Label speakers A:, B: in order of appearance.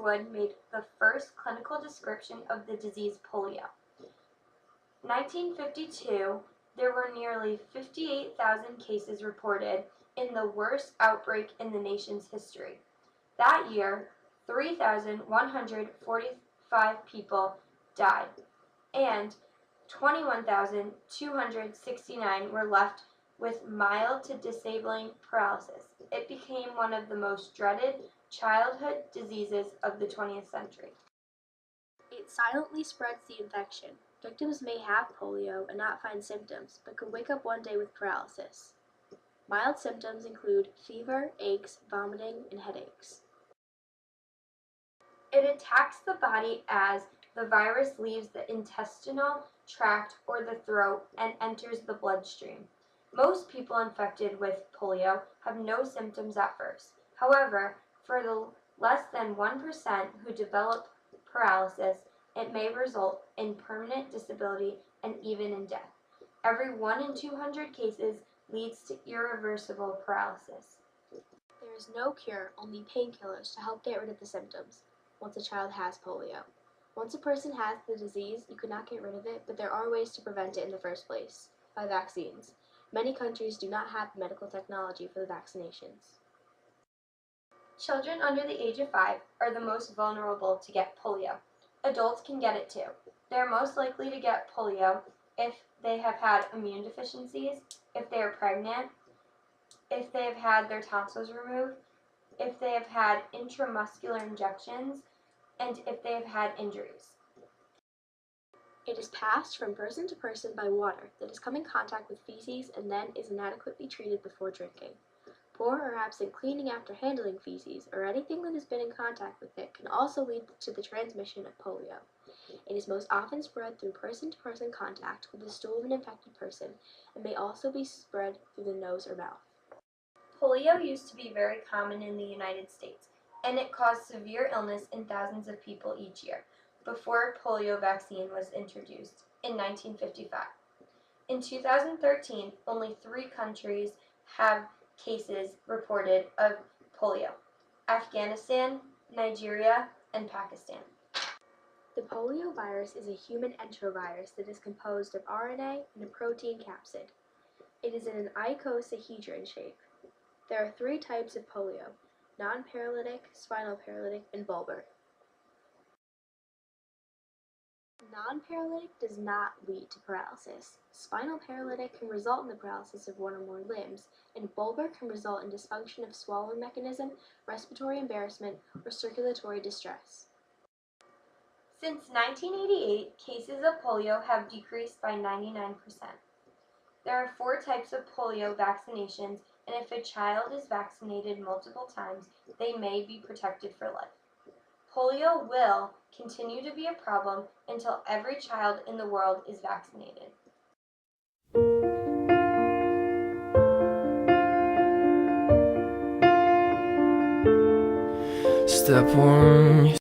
A: Wood made the first clinical description of the disease polio. 1952, there were nearly 58,000 cases reported in the worst outbreak in the nation's history. That year, 3,145 people died, and 21,269 were left with mild to disabling paralysis. It became one of the most dreaded childhood diseases of the 20th century.
B: It silently spreads the infection. Victims may have polio and not find symptoms, but could wake up one day with paralysis. Mild symptoms include fever, aches, vomiting, and headaches.
A: It attacks the body as the virus leaves the intestinal tract or the throat and enters the bloodstream. Most people infected with polio have no symptoms at first. However, for the less than 1% who develop paralysis, it may result in permanent disability and even in death. Every 1 in 200 cases leads to irreversible paralysis.
B: There is no cure, only painkillers to help get rid of the symptoms once a child has polio. Once a person has the disease, you cannot get rid of it, but there are ways to prevent it in the first place, by vaccines. Many countries do not have the medical technology for the vaccinations.
A: Children under the age of 5 are the most vulnerable to get polio. Adults can get it too. They are most likely to get polio if they have had immune deficiencies, if they are pregnant, if they have had their tonsils removed, if they have had intramuscular injections, and if they have had injuries.
B: It is passed from person to person by water that has come in contact with feces and then is inadequately treated before drinking. Poor or absent cleaning after handling feces or anything that has been in contact with it can also lead to the transmission of polio. It is most often spread through person-to-person contact with the stool of an infected person and may also be spread through the nose or mouth.
A: Polio used to be very common in the United States, and it caused severe illness in thousands of people each year, before polio vaccine was introduced in 1955. In 2013, only 3 countries have cases reported of polio: Afghanistan, Nigeria, and Pakistan.
B: The polio virus is a human enterovirus that is composed of RNA and a protein capsid. It is in an icosahedron shape. There are 3 types of polio: non-paralytic, spinal paralytic, and bulbar. Non-paralytic does not lead to paralysis. Spinal paralytic can result in the paralysis of 1 or more limbs, and bulbar can result in dysfunction of swallowing mechanism, respiratory embarrassment, or circulatory distress.
A: Since 1988, cases of polio have decreased by 99%. There are 4 types of polio vaccinations, and if a child is vaccinated multiple times, they may be protected for life. Polio will continue to be a problem until every child in the world is vaccinated.
C: Step 1